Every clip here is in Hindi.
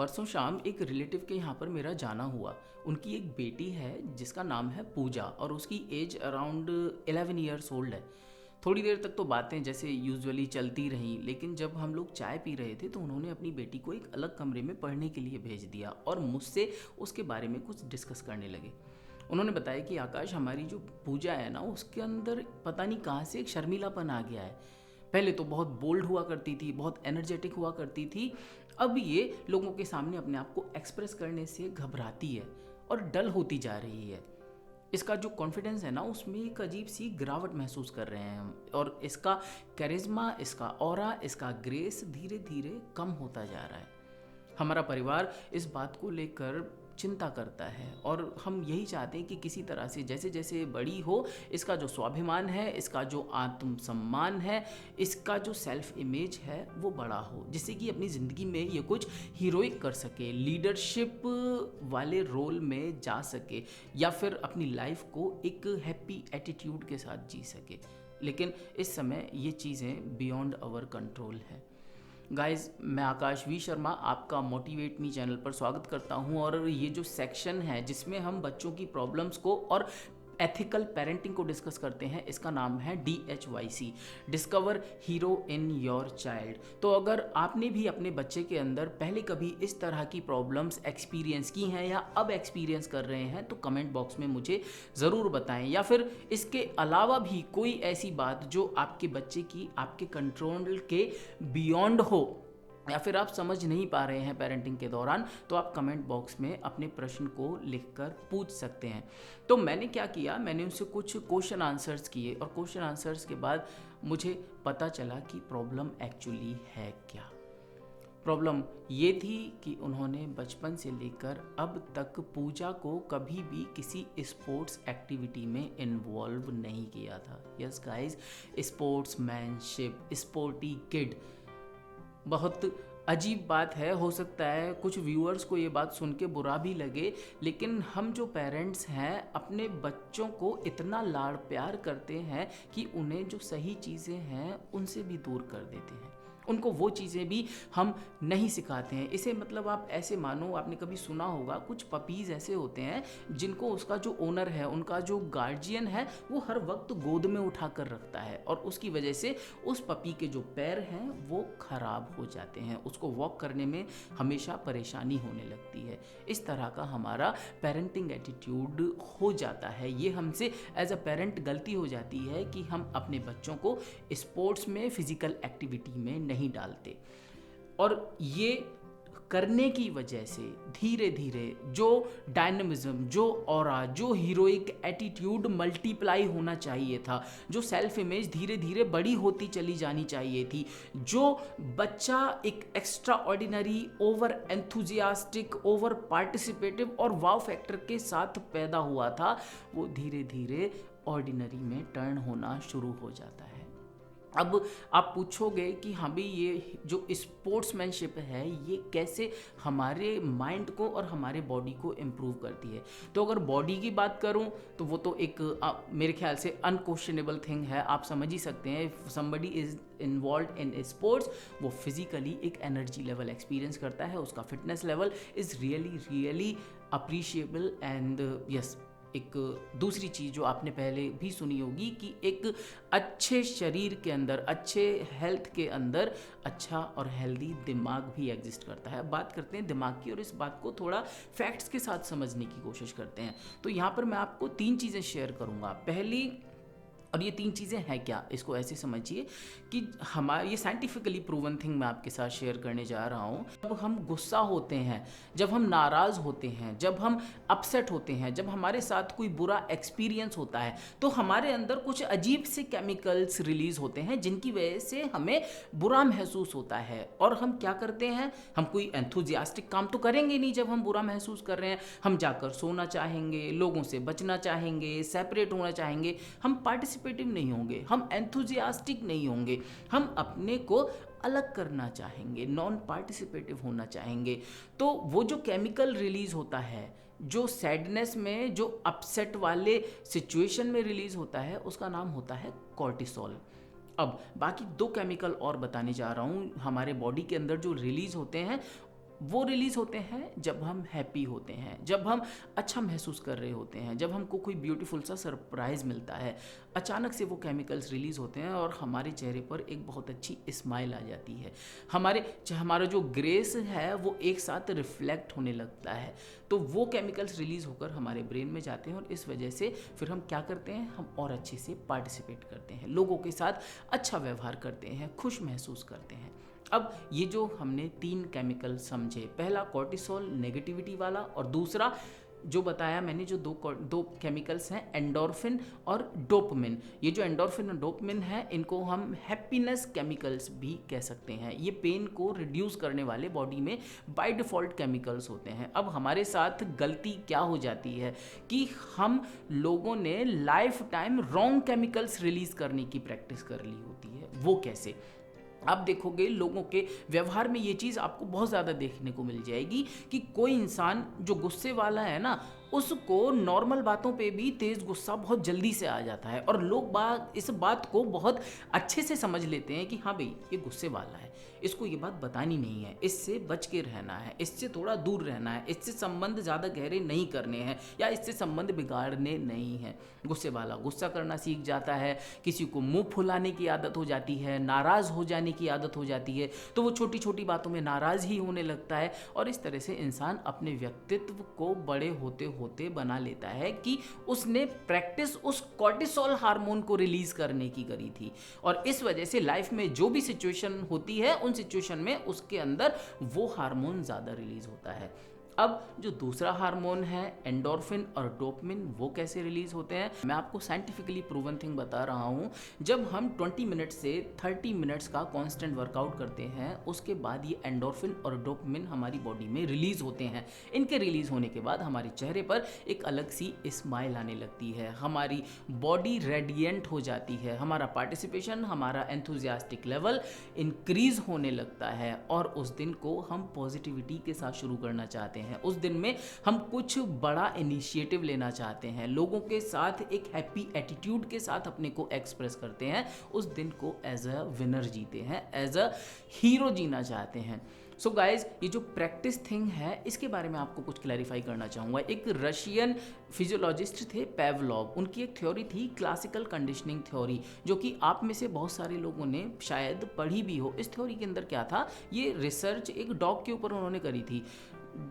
परसों शाम एक रिलेटिव के यहाँ पर मेरा जाना हुआ। उनकी एक बेटी है जिसका नाम है पूजा और उसकी एज अराउंड 11 ईयर्स ओल्ड है। थोड़ी देर तक तो बातें जैसे यूजुअली चलती रहीं, लेकिन जब हम लोग चाय पी रहे थे तो उन्होंने अपनी बेटी को एक अलग कमरे में पढ़ने के लिए भेज दिया और मुझसे उसके बारे में कुछ डिस्कस करने लगे। उन्होंने बताया कि आकाश, हमारी जो पूजा है ना, उसके अंदर पता नहीं कहाँ से एक शर्मीलापन आ गया है। पहले तो बहुत बोल्ड हुआ करती थी, बहुत एनर्जेटिक हुआ करती थी। अब ये लोगों के सामने अपने आप को एक्सप्रेस करने से घबराती है और डल होती जा रही है। इसका जो कॉन्फिडेंस है ना, उसमें एक अजीब सी गिरावट महसूस कर रहे हैं हम, और इसका कैरिज्मा, इसका ऑरा, इसका ग्रेस धीरे धीरे कम होता जा रहा है। हमारा परिवार इस बात को लेकर चिंता करता है और हम यही चाहते हैं कि किसी तरह से जैसे जैसे बड़ी हो, इसका जो स्वाभिमान है, इसका जो आत्मसम्मान है, इसका जो सेल्फ इमेज है वो बड़ा हो, जिससे कि अपनी ज़िंदगी में ये कुछ हीरोइक कर सके, लीडरशिप वाले रोल में जा सके, या फिर अपनी लाइफ को एक हैप्पी एटीट्यूड के साथ जी सके। लेकिन इस समय ये चीज़ें बियॉन्ड आवर कंट्रोल है। गाइस, मैं आकाश वी शर्मा आपका मोटिवेट मी चैनल पर स्वागत करता हूं, और ये जो सेक्शन है जिसमें हम बच्चों की प्रॉब्लम्स को और एथिकल पेरेंटिंग को डिस्कस करते हैं, इसका नाम है DHYC, discover hero in your child. तो अगर आपने भी अपने बच्चे के अंदर पहले कभी इस तरह की प्रॉब्लम्स एक्सपीरियंस की हैं या अब एक्सपीरियंस कर रहे हैं तो कमेंट बॉक्स में मुझे ज़रूर बताएं, या फिर इसके अलावा भी कोई ऐसी बात जो आपके बच्चे की आपके कंट्रोल के बियॉन्ड हो, या फिर आप समझ नहीं पा रहे हैं पेरेंटिंग के दौरान, तो आप कमेंट बॉक्स में अपने प्रश्न को लिखकर पूछ सकते हैं। तो मैंने क्या किया, मैंने उनसे कुछ क्वेश्चन आंसर्स किए, और क्वेश्चन आंसर्स के बाद मुझे पता चला कि प्रॉब्लम एक्चुअली है क्या। प्रॉब्लम ये थी कि उन्होंने बचपन से लेकर अब तक पूजा को कभी भी किसी स्पोर्ट्स एक्टिविटी में इन्वॉल्व नहीं किया था। Yes guys, sportsmanship, sporty kid, बहुत अजीब बात है। हो सकता है कुछ व्यूअर्स को ये बात सुन के बुरा भी लगे, लेकिन हम जो पेरेंट्स हैं अपने बच्चों को इतना लाड़ प्यार करते हैं कि उन्हें जो सही चीज़ें हैं उनसे भी दूर कर देते हैं, उनको वो चीज़ें भी हम नहीं सिखाते हैं। इसे मतलब आप ऐसे मानो, आपने कभी सुना होगा कुछ पपीज़ ऐसे होते हैं जिनको उसका जो ओनर है, उनका जो गार्जियन है, वो हर वक्त गोद में उठा कर रखता है, और उसकी वजह से उस पपी के जो पैर हैं वो ख़राब हो जाते हैं, उसको वॉक करने में हमेशा परेशानी होने लगती है। इस तरह का हमारा पेरेंटिंग एटीट्यूड हो जाता है। ये हमसे एज अ पेरेंट गलती हो जाती है कि हम अपने बच्चों को स्पोर्ट्स में, फिजिकल एक्टिविटी में नहीं डालते, और ये करने की वजह से धीरे धीरे जो डायनामिज्म, जो ऑरा, जो हीरोइक एटीट्यूड मल्टीप्लाई होना चाहिए था, जो सेल्फ इमेज धीरे धीरे बड़ी होती चली जानी चाहिए थी, जो बच्चा एक extra ordinary, over enthusiastic, over participative और वाव फैक्टर के साथ पैदा हुआ था, वो धीरे धीरे ऑर्डिनरी में टर्न होना शुरू हो जाता है। अब आप पूछोगे कि हाँ भाई, ये जो स्पोर्ट्समैनशिप है ये कैसे हमारे माइंड को और हमारे बॉडी को इम्प्रूव करती है। तो अगर बॉडी की बात करूँ तो वो तो एक मेरे ख्याल से अनक्वेश्चनेबल थिंग है। आप समझ ही सकते हैं, if somebody is involve in sports, वो फिजिकली एक एनर्जी लेवल एक्सपीरियंस करता है, उसका fitness level is really really appreciable. And yes, एक दूसरी चीज़ जो आपने पहले भी सुनी होगी कि एक अच्छे शरीर के अंदर, अच्छे हेल्थ के अंदर अच्छा और हेल्दी दिमाग भी एग्जिस्ट करता है। बात करते हैं दिमाग की, और इस बात को थोड़ा फैक्ट्स के साथ समझने की कोशिश करते हैं। तो यहाँ पर मैं आपको 3 चीज़ें शेयर करूँगा। पहली, और ये 3 चीज़ें हैं क्या, इसको ऐसे समझिए कि हमारे ये साइंटिफिकली प्रूवन थिंग मैं आपके साथ शेयर करने जा रहा हूँ। जब हम गुस्सा होते हैं, जब हम नाराज़ होते हैं, जब हम अपसेट होते हैं, जब हमारे साथ कोई बुरा एक्सपीरियंस होता है, तो हमारे अंदर कुछ अजीब से केमिकल्स रिलीज होते हैं जिनकी वजह से हमें बुरा महसूस होता है। और हम क्या करते हैं, हम कोई एंथुजियास्टिक काम तो करेंगे नहीं। जब हम बुरा महसूस कर रहे हैं, हम जाकर सोना चाहेंगे, लोगों से बचना चाहेंगे, सेपरेट होना चाहेंगे, हम पार्टिसिपेटिव नहीं होंगे, हम एंथुजियास्टिक नहीं होंगे, हम अपने को अलग करना चाहेंगे, नॉन पार्टिसिपेटिव होना चाहेंगे। तो वो जो केमिकल रिलीज होता है, जो सैडनेस में, जो अपसेट वाले सिचुएशन में रिलीज होता है, उसका नाम होता है कॉर्टिसोल। अब बाकी 2 केमिकल और बताने जा रहा हूँ हमारे बॉडी के अंदर जो रिलीज होते हैं, वो रिलीज़ होते हैं जब हम हैप्पी होते हैं, जब हम अच्छा महसूस कर रहे होते हैं, जब हमको कोई ब्यूटीफुल सा सरप्राइज़ मिलता है। अचानक से वो केमिकल्स रिलीज़ होते हैं और हमारे चेहरे पर एक बहुत अच्छी स्माइल आ जाती है। हमारा जो ग्रेस है वो एक साथ रिफ्लेक्ट होने लगता है। तो वो केमिकल्स रिलीज़ होकर हमारे ब्रेन में जाते हैं और इस वजह से फिर हम क्या करते हैं, हम और अच्छे से पार्टिसिपेट करते हैं, लोगों के साथ अच्छा व्यवहार करते हैं, खुश महसूस करते हैं। अब ये जो हमने 3 केमिकल समझे, पहला कॉर्टिसोल नेगेटिविटी वाला, और दूसरा जो बताया मैंने जो दो केमिकल्स हैं एंडोर्फिन और डोपामिन। ये जो एंडोर्फिन और डोपामिन है इनको हम हैप्पीनेस केमिकल्स भी कह सकते हैं। ये पेन को रिड्यूस करने वाले बॉडी में बाय डिफ़ॉल्ट केमिकल्स होते हैं। अब हमारे साथ गलती क्या हो जाती है कि हम लोगों ने life time wrong chemicals release करने की प्रैक्टिस कर ली होती है। वो कैसे? आप देखोगे लोगों के व्यवहार में ये चीज़ आपको बहुत ज़्यादा देखने को मिल जाएगी कि कोई इंसान जो गुस्से वाला है ना, उसको नॉर्मल बातों पे भी तेज़ गुस्सा बहुत जल्दी से आ जाता है और लोग इस बात को बहुत अच्छे से समझ लेते हैं कि हाँ भाई ये गुस्से वाला है, इसको ये बात बतानी नहीं है, इससे बच के रहना है, इससे थोड़ा दूर रहना है, इससे संबंध ज़्यादा गहरे नहीं करने हैं या इससे संबंध बिगाड़ने नहीं हैं। गुस्से वाला गुस्सा करना सीख जाता है, किसी को मुंह फुलाने की आदत हो जाती है, नाराज़ हो जाने की आदत हो जाती है, तो वो छोटी छोटी बातों में नाराज़ ही होने लगता है और इस तरह से इंसान अपने व्यक्तित्व को बड़े होते होते बना लेता है कि उसने प्रैक्टिस उस कॉर्टिसोल हार्मोन को रिलीज़ करने की करी थी और इस वजह से लाइफ में जो भी सिचुएशन होती है उन सिचुएशन में उसके अंदर वो हार्मोन ज़्यादा रिलीज़ होता है। अब जो दूसरा हार्मोन है एंडोर्फिन और डोपामिन, वो कैसे रिलीज होते हैं, मैं आपको साइंटिफिकली प्रूवन थिंग बता रहा हूँ। जब हम 20 मिनट से 30 मिनट्स का कांस्टेंट वर्कआउट करते हैं उसके बाद ये एंडोर्फिन और डोपामिन हमारी बॉडी में रिलीज होते हैं। इनके रिलीज होने के बाद हमारे चेहरे पर एक अलग सी स्माइल आने लगती है, हमारी बॉडी रेडिएंट हो जाती है, हमारा पार्टिसिपेशन, हमारा एंथुजियास्टिक लेवल इंक्रीज होने लगता है और उस दिन को हम पॉजिटिविटी के साथ शुरू करना चाहते हैं। उस दिन में हम कुछ बड़ा इनिशिएटिव लेना चाहते हैं, लोगों के साथ एक हैप्पी एटीट्यूड के साथ अपने को एक्सप्रेस करते हैं, उस दिन को एज अ विनर जीते हैं, एज अ हीरो जीना चाहते हैं। सो गाइज, ये जो प्रैक्टिस थिंग है इसके बारे में आपको कुछ क्लैरिफाई करना चाहूँगा। एक रशियन फिजियोलॉजिस्ट थे पेवलॉव, उनकी एक थ्योरी थी क्लासिकल कंडीशनिंग थ्योरी, जो कि आप में से बहुत सारे लोगों ने शायद पढ़ी भी हो। इस थ्योरी के अंदर क्या था, ये रिसर्च एक डॉग के ऊपर उन्होंने करी थी।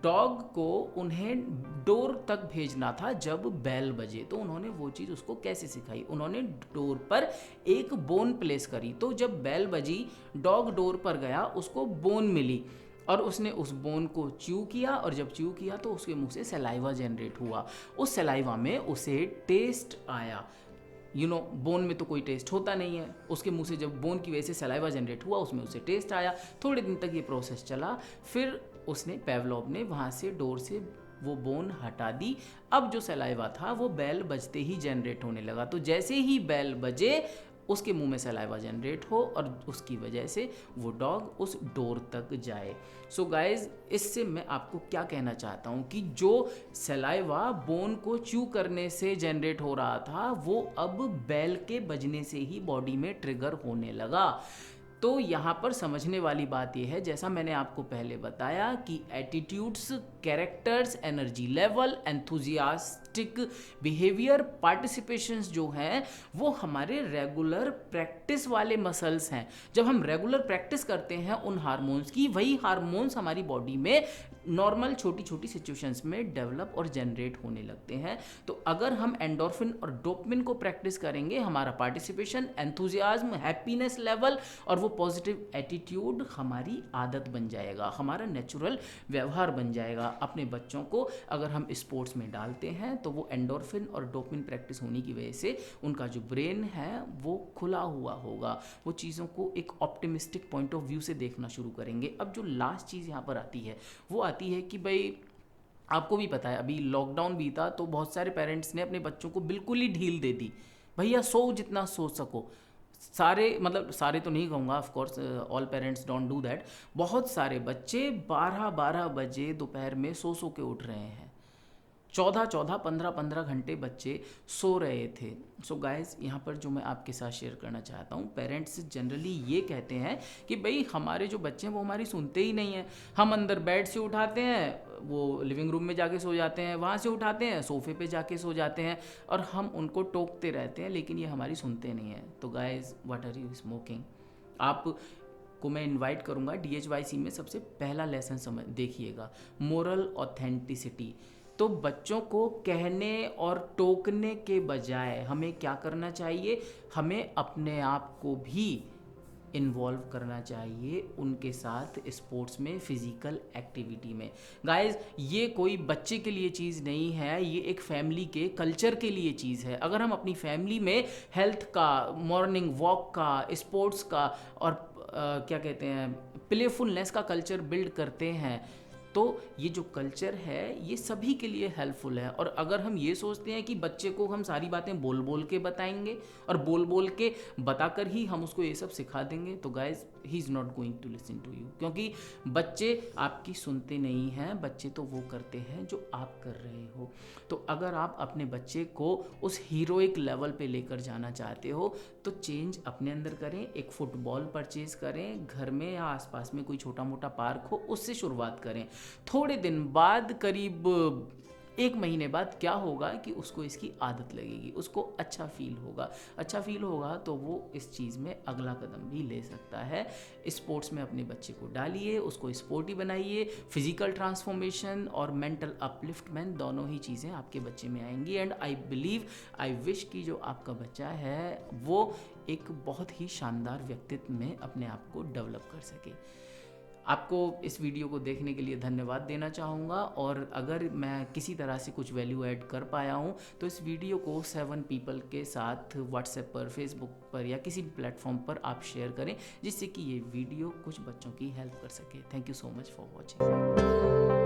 डॉग को उन्हें डोर तक भेजना था जब बेल बजे, तो उन्होंने वो चीज़ उसको कैसे सिखाई, उन्होंने डोर पर एक बोन प्लेस करी, तो जब बेल बजी डॉग डोर पर गया, उसको बोन मिली और उसने उस बोन को च्यू किया और जब च्यू किया तो उसके मुंह से सलाइवा जनरेट हुआ। उस सलाइवा में उसे टेस्ट आया। बोन में तो कोई टेस्ट होता नहीं है, उसके मुंह से जब बोन की वजह से सलाइवा जनरेट हुआ उसमें उसे टेस्ट आया। थोड़े दिन तक ये प्रोसेस चला, फिर उसने पेवलॉव ने वहाँ से डोर से वो बोन हटा दी। अब जो सलाइवा था वो बेल बजते ही जनरेट होने लगा, तो जैसे ही बेल बजे उसके मुंह में सलाइवा जनरेट हो और उसकी वजह से वो डॉग उस डोर तक जाए। सो गाइज, इससे मैं आपको क्या कहना चाहता हूँ कि जो सलाइवा बोन को च्यू करने से जनरेट हो रहा था वो अब बेल के बजने से ही बॉडी में ट्रिगर होने लगा। तो यहाँ पर समझने वाली बात यह है, जैसा मैंने आपको पहले बताया कि attitudes, characters, energy level, enthusiastic behaviour, participations जो हैं वो हमारे रेगुलर प्रैक्टिस वाले मसल्स हैं। जब हम रेगुलर प्रैक्टिस करते हैं उन हार्मोन्स की, वही हार्मोन्स हमारी बॉडी में नॉर्मल छोटी छोटी सिचुएशंस में डेवलप और जनरेट होने लगते हैं। तो अगर हम एंडोर्फिन और डोपामिन को प्रैक्टिस करेंगे, हमारा पार्टिसिपेशन, एंथुजियाज्म, हैप्पीनेस लेवल और वो पॉजिटिव एटीट्यूड हमारी आदत बन जाएगा, हमारा नेचुरल व्यवहार बन जाएगा। अपने बच्चों को अगर हम स्पोर्ट्स में डालते हैं तो वो एंडोर्फिन और डोपामिन प्रैक्टिस होने की वजह से उनका जो ब्रेन है वो खुला हुआ होगा, वो चीज़ों को एक ऑप्टिमिस्टिक पॉइंट ऑफ व्यू से देखना शुरू करेंगे। अब जो लास्ट चीज़ यहाँ पर आती है वो आती है कि भाई आपको भी पता है अभी लॉकडाउन बीता तो बहुत सारे पेरेंट्स ने अपने बच्चों को बिल्कुल ही ढील दे दी, भैया सो जितना सो सको। सारे तो नहीं कहूँगा, of course all parents don't do that. बहुत सारे बच्चे 12-12 बजे दोपहर में सो के उठ रहे हैं। 14-14, 15-15 घंटे बच्चे सो रहे थे। सो गाइस, यहाँ पर जो मैं आपके साथ शेयर करना चाहता हूँ, पेरेंट्स जनरली ये कहते हैं कि भाई हमारे जो बच्चे हैं वो हमारी सुनते ही नहीं हैं। हम अंदर बेड से उठाते हैं, वो लिविंग रूम में जाके सो जाते हैं, वहाँ से उठाते हैं सोफ़े पे जाके सो जाते हैं, और हम उनको टोकते रहते हैं लेकिन ये हमारी सुनते नहीं हैं। तो guys, what are you smoking? आप को मैं इनवाइट करूँगा DHYC में सबसे पहला लेसन समझ देखिएगा, मोरल ऑथेंटिसिटी। तो बच्चों को कहने और टोकने के बजाय हमें क्या करना चाहिए? हमें अपने आप को भी इन्वॉल्व करना चाहिए उनके साथ स्पोर्ट्स में, फिजिकल एक्टिविटी में। गाइस, ये कोई बच्चे के लिए चीज़ नहीं है, ये एक फैमिली के कल्चर के लिए चीज़ है। अगर हम अपनी फैमिली में हेल्थ का, मॉर्निंग वॉक का, स्पोर्ट्स का और क्या कहते हैं, प्लेफुलनेस का कल्चर बिल्ड करते हैं, तो ये जो कल्चर है ये सभी के लिए हेल्पफुल है। और अगर हम ये सोचते हैं कि बच्चे को हम सारी बातें बोल बोल के बताएंगे और बोल बोल के बताकर ही हम उसको ये सब सिखा देंगे, तो guys he is not going to listen to you. क्योंकि बच्चे आपकी सुनते नहीं हैं, बच्चे तो वो करते हैं जो आप कर रहे हो। तो अगर आप अपने बच्चे को उस हीरोइक लेवल पे लेकर जाना चाहते हो तो चेंज अपने अंदर करें। एक फुटबॉल परचेज करें, घर में या आसपास में कोई छोटा मोटा पार्क हो, उससे शुरुआत करें। थोड़े दिन बाद, करीब 1 महीने बाद क्या होगा कि उसको इसकी आदत लगेगी, उसको अच्छा फील होगा। अच्छा फील होगा तो वो इस चीज़ में अगला कदम भी ले सकता है। स्पोर्ट्स में अपने बच्चे को डालिए, उसको स्पोर्टी बनाइए। फिजिकल ट्रांसफॉर्मेशन और मेंटल अपलिफ्टमेंट दोनों ही चीज़ें आपके बच्चे में आएंगी। And I believe, I wish कि जो आपका बच्चा है वो एक बहुत ही शानदार व्यक्तित्व में अपने आप को डेवलप कर सके। आपको इस वीडियो को देखने के लिए धन्यवाद देना चाहूँगा, और अगर मैं किसी तरह से कुछ वैल्यू ऐड कर पाया हूँ तो इस वीडियो को 7 पीपल के साथ व्हाट्सएप पर, फेसबुक पर या किसी भी प्लेटफॉर्म पर आप शेयर करें, जिससे कि ये वीडियो कुछ बच्चों की हेल्प कर सके। Thank you so much for watching.